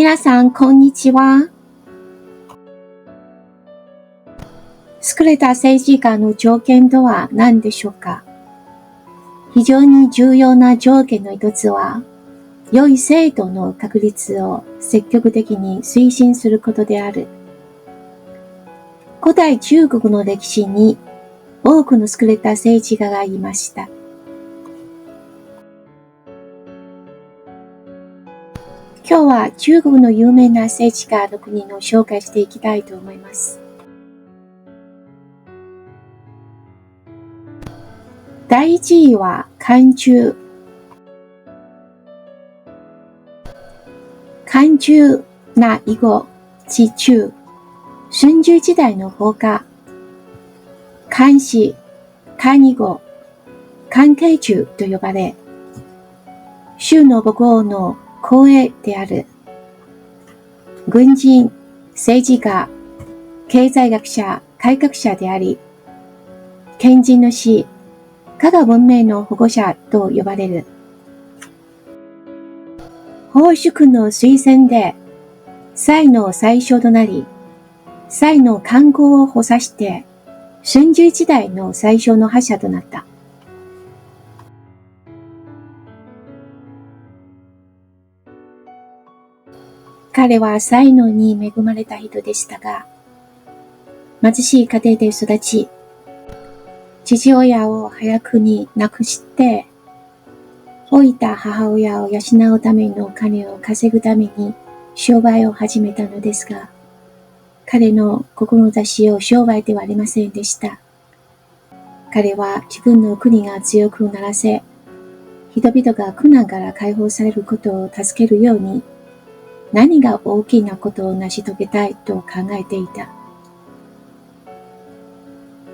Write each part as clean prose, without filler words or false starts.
皆さん、こんにちは。優れた政治家の条件とは何でしょうか？非常に重要な条件の一つは、良い制度の確立を積極的に推進することである。古代中国の歴史に多くの優れた政治家がいました。今日は中国の有名な政治家6人を紹介していきたいと思います。第1位は漢中。漢中な以後、地中、春秋時代の放火、漢氏、漢以後、漢慶中と呼ばれ、周の母国の後裔である。軍人、政治家、経済学者、改革者であり、賢人の師、科学文明の保護者と呼ばれる。奉祝の推薦で、蔡の宰相となり、蔡の観光を補佐して、春秋時代の最初の覇者となった。彼は才能に恵まれた人でしたが、貧しい家庭で育ち、父親を早くに亡くして、老いた母親を養うための金を稼ぐために商売を始めたのですが、彼の志を商売ではありませんでした。彼は自分の国が強くならせ、人々が苦難から解放されることを助けるように、何が大きなことを成し遂げたいと考えていた。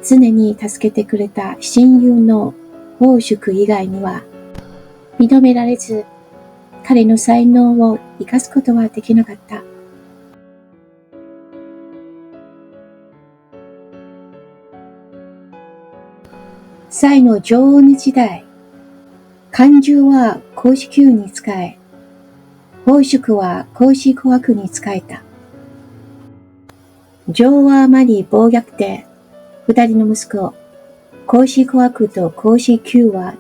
常に助けてくれた親友の奉祝以外には認められず、彼の才能を生かすことはできなかった。蔡の女王の時代、漢中は孔子宮に仕え、奉祝は孔子古학に仕えた。女王はあまり暴虐で、二人の息子、孔子古学と孔子宮は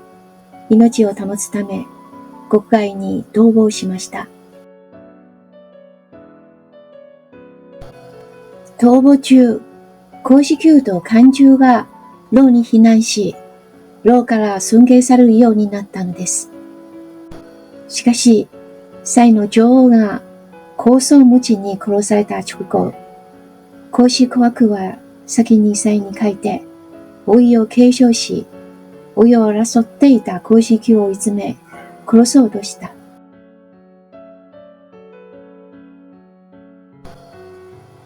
命を保つため、国外に逃亡しました。逃亡中、孔子宮と漢中が牢に避難し、牢から尊敬されるようになったのです。しかし、蔡の女王が高僧無知に殺された直後、孔子古学は先に蔡に書いて、老いを継承し、老いを争っていた孔子宮を追い詰め、殺そうとした。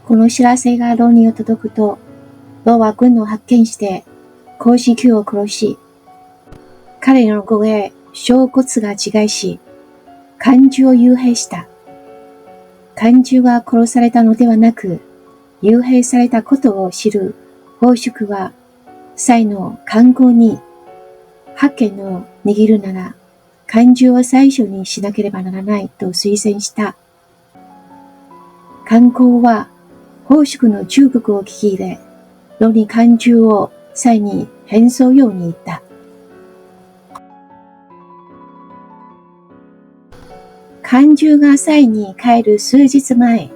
この知らせが牢に届くと、牢は軍を発見して、孔子宮を殺し、彼の護衛、小骨が自害し、漢中を幽閉した。漢中が殺されたのではなく、幽閉されたことを知る奉祝は、蔡の観光に覇権を握るなら、漢中を最初にしなければならないと推薦した。観光は、奉祝の忠告を聞き入れ、牢に漢中を蔡に返送ように言った。漢中が蔡に帰る数日前、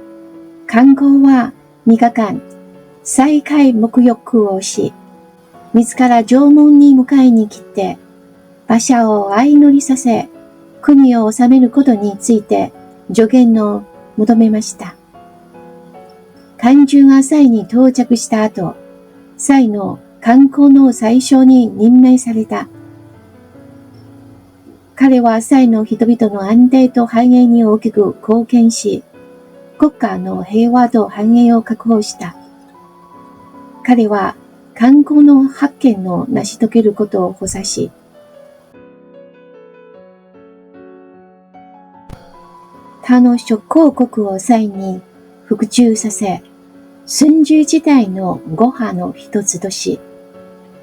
観光は3日間、再会沐浴をし、自ら城門に迎えに来て、馬車を相乗りさせ、国を治めることについて助言を求めました。漢中が蔡に到着した後、蔡の観光の宰相に任命された。彼は蔡の人々の安定と繁栄に大きく貢献し、国家の平和と繁栄を確保した。彼は観光の発見を成し遂げることを補佐し、他の諸公国を蔡に服従させ、春秋時代の5派の一つとし、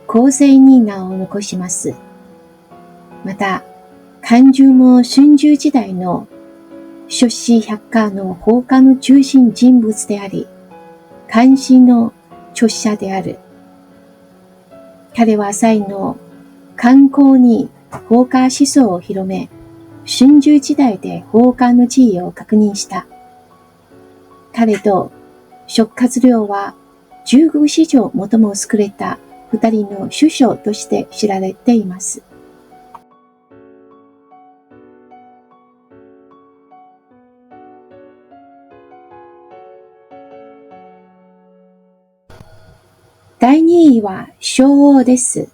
後世に名を残します。また、漢中も春秋時代の諸子百家の放火の中心人物であり、関心の著者である。彼は蔡の観光に放火思想を広め、春秋時代で放火の地位を確認した。彼と食活量は中国史上最も優れた二人の首相として知られています。第2位は昭王です。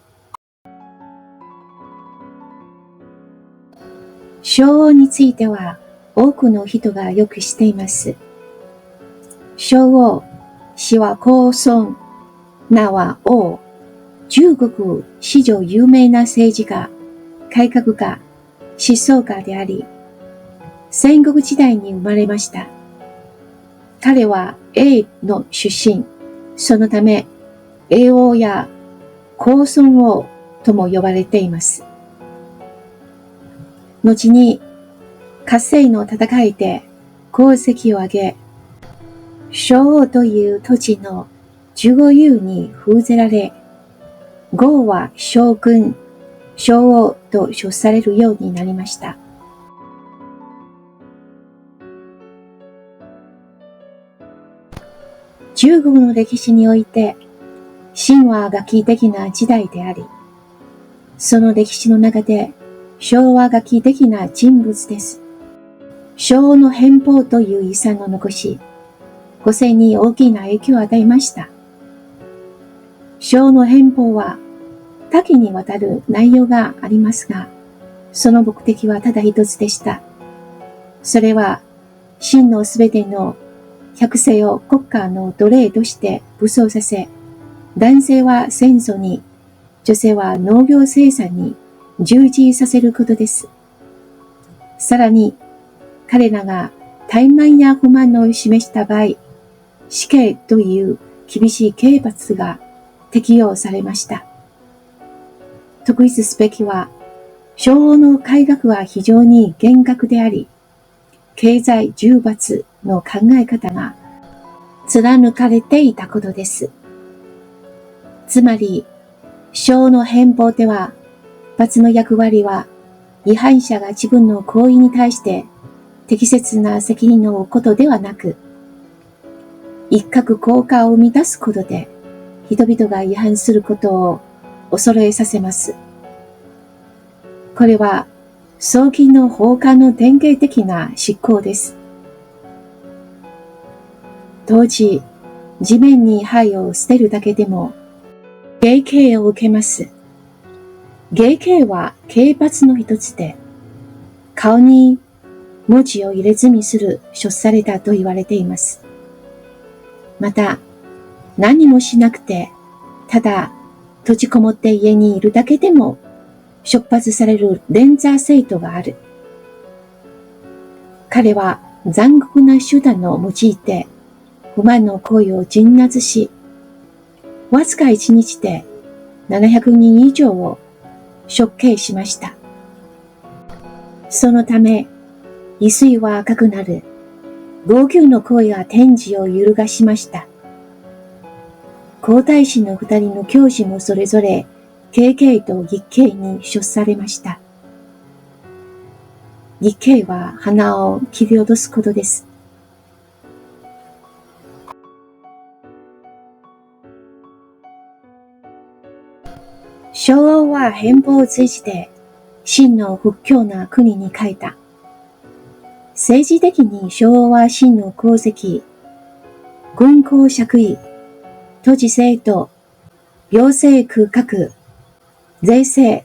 昭王については多くの人がよく知っています。昭王、氏は公孫、名は王、中国史上有名な政治家、改革家、思想家であり、戦国時代に生まれました。彼は英の出身、そのため、英王や公孫王とも呼ばれています。後に、合戦の戦いで功績を上げ、昭王という土地の守護優に封ぜられ、号は将軍、昭王と称されるようになりました。中国の歴史において、神話楽器的な時代であり、その歴史の中で昭和楽器的な人物です。昭王の返報という遺産を残し、後世に大きな影響を与えました。昭王の返報は多岐にわたる内容がありますが、その目的はただ一つでした。それは、真のすべての百姓を国家の奴隷として武装させ、男性は戦争に、女性は農業生産に従事させることです。さらに、彼らが怠慢や不満を示した場合、死刑という厳しい刑罰が適用されました。特筆すべきは、昭王の改革は非常に厳格であり、経済重罰の考え方が貫かれていたことです。つまり、昭王の返報では、罰の役割は、違反者が自分の行為に対して適切な責任を負うことではなく、一攫効果を生み出すことで、人々が違反することを恐れさせます。これは、早期の放火の典型的な執行です。当時、地面に灰を捨てるだけでも、刑刑を受けます。刑刑は刑罰の一つで、顔に文字を入れ墨する処されたと言われています。また、何もしなくて、ただ閉じこもって家にいるだけでも、処罰される連座制度がある。彼は残酷な手段を用いて、不満の声を鎮圧し、わずか1日で700人以上を処刑しました。そのため、威水は赤くなる。号泣の声が天地を揺るがしました。皇太子の2人の教師もそれぞれ、刑刑と儀刑に処されました。儀刑は鼻を切り落とすことです。昭王は返報を通じて真の屈強な国に変えた。政治的に昭王は真の功績、軍功爵位、都知制度、行政区画、税制、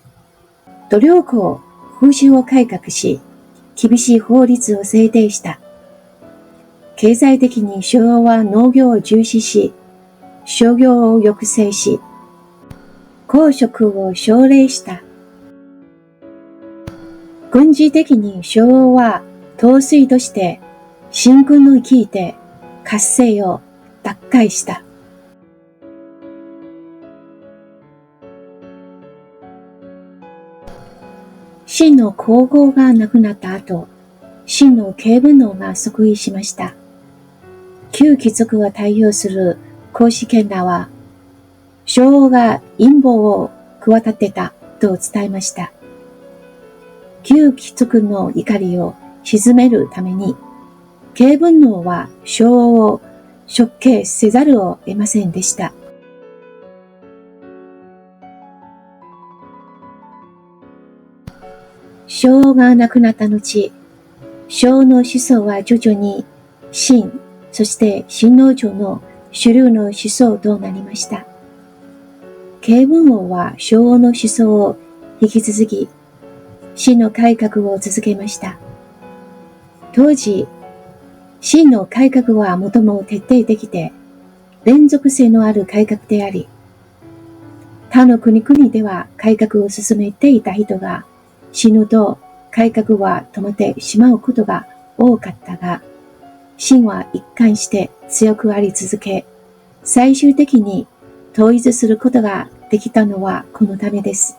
度量衡、風習を改革し、厳しい法律を制定した。経済的に昭王は農業を重視し、商業を抑制し、公職を奨励した。軍事的に昭王は統帥として新軍を率いて合戦を奪回した。秦の皇后が亡くなった後、秦の慶文王が即位しました。旧貴族を代表する孔子賢らは、昭王が陰謀を企てたと伝えました。旧貴族の怒りを鎮めるために、慶文王は昭王を処刑せざるを得ませんでした。昭王が亡くなった後、昭王の子孫は徐々に秦、そして秦王朝の主流の思想となりました。慶文王は昭王の思想を引き続き、秦の改革を続けました。当時、秦の改革は最も徹底的で、連続性のある改革であり、他の国々では改革を進めていた人が死ぬと改革は止まってしまうことが多かったが、秦は一貫して強くあり続け、最終的に統一することができたのはこのためです。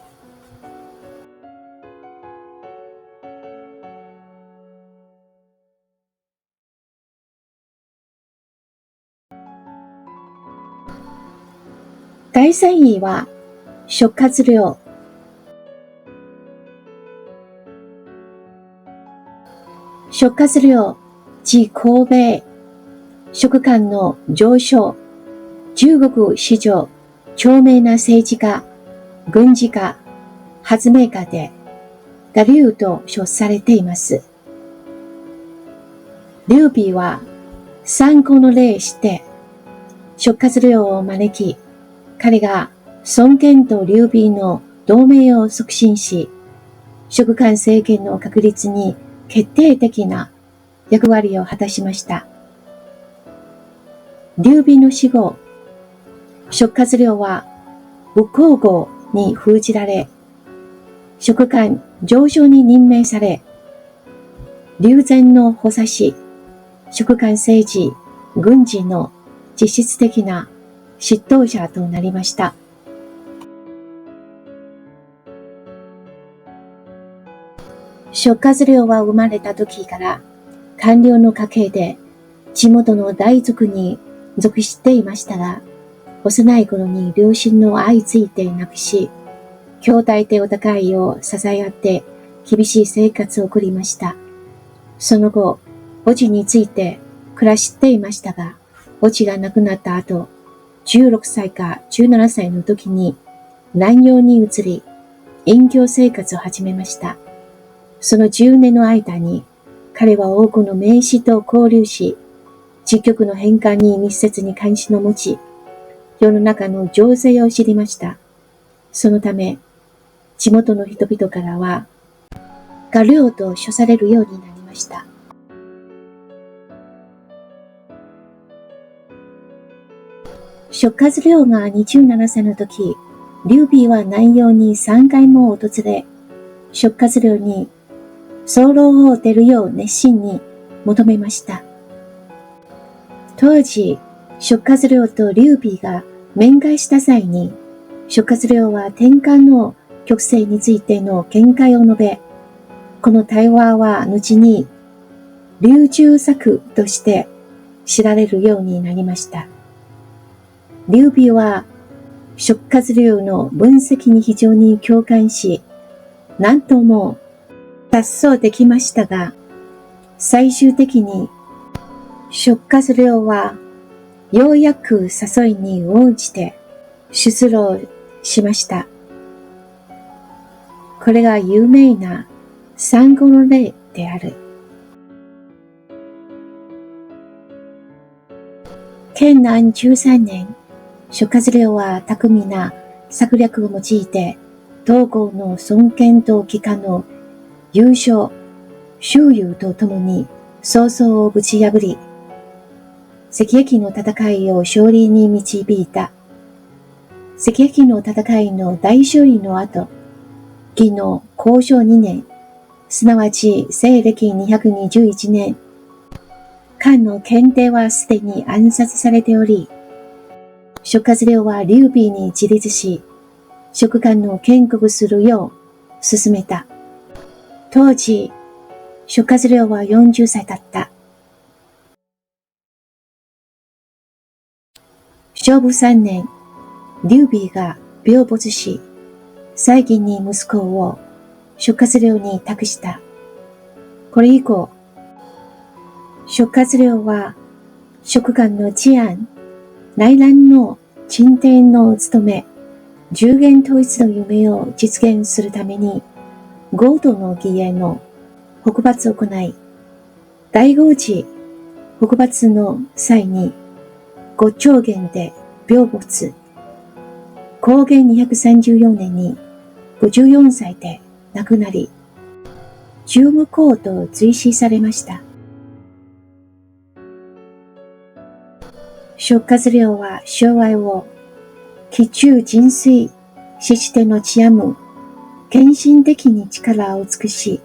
第3位は、諸葛亮。諸葛亮、字孔明、蜀漢の丞相、中国史上著名な政治家、軍事家、発明家で、我流と称されています。劉備は参考の礼して、諸葛亮を招き、彼が孫権と劉備の同盟を促進し、蜀漢政権の確立に決定的な役割を果たしました。劉備の死後、諸葛亮は武功号に封じられ、蜀漢丞相に任命され、劉禅の補佐し、蜀漢政治、軍事の実質的な指導者となりました。諸葛亮は生まれた時から官僚の家系で地元の大族に属していましたが、幼い頃に両親の相次いで亡くし、兄弟でお互いを支え合って厳しい生活を送りました。その後、叔父について暮らしていましたが、叔父が亡くなった後、16歳か17歳の時に南洋に移り、隠居生活を始めました。その10年の間に、彼は多くの名士と交流し、時局の変化に密接に関心を持ち、世の中の情勢を知りました。そのため、地元の人々からは、我流と称されるようになりました。諸葛亮が27歳の時、劉備は南洋に3回も訪れ、諸葛亮に僧侶を出るよう熱心に求めました。当時、諸葛亮と劉備が面会した際に、諸葛亮は天下の局勢についての見解を述べ、この対話は後に劉忠作として知られるようになりました。劉備は諸葛亮の分析に非常に共感し、何とも達成できましたが、最終的に諸葛亮はようやく誘いに応じて出籠しました。これが有名な三顧の礼である。建南13年、諸葛亮は巧みな策略を用いて、東郷の孫権と帰化の優勝、周遊とともに曹操をぶち破り、赤壁の戦いを勝利に導いた。赤壁の戦いの大勝利の後、魏の交渉2年、すなわち西暦221年、漢の検定はすでに暗殺されており、諸葛亮は劉備に自立し、蜀漢を建国するよう進めた。当時、諸葛亮は40歳だった。正武3年、劉備が病没し、最後に息子を諸葛亮に託した。これ以降、諸葛亮は蜀漢の治安、内乱の鎮定の務め、十元統一の夢を実現するために、合同の義への北伐を行い、大号寺北伐の際に、五丁元で病没。公元234年に54歳で亡くなり、重無功と随死されました。諸葛亮は生涯を、気中尽水、死しての治安む、献身的に力を尽くし、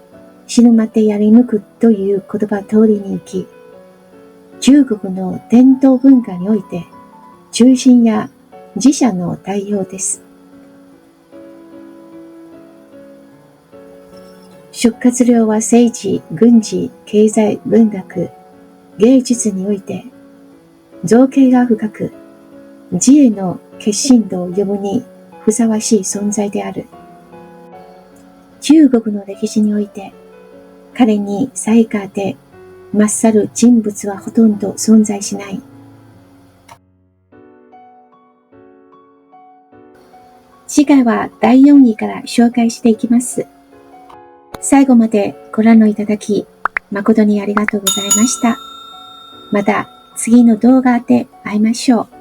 死ぬまでやり抜くという言葉通りに生き、中国の伝統文化において、忠臣や自者の代表です。諸葛亮は政治、軍事、経済、文学、芸術において、造詣が深く、自衛の決心度を呼ぶにふさわしい存在である。中国の歴史において、彼に才華で勝る人物はほとんど存在しない。次回は第4位から紹介していきます。最後までご覧のいただき、誠にありがとうございました。また次の動画で会いましょう。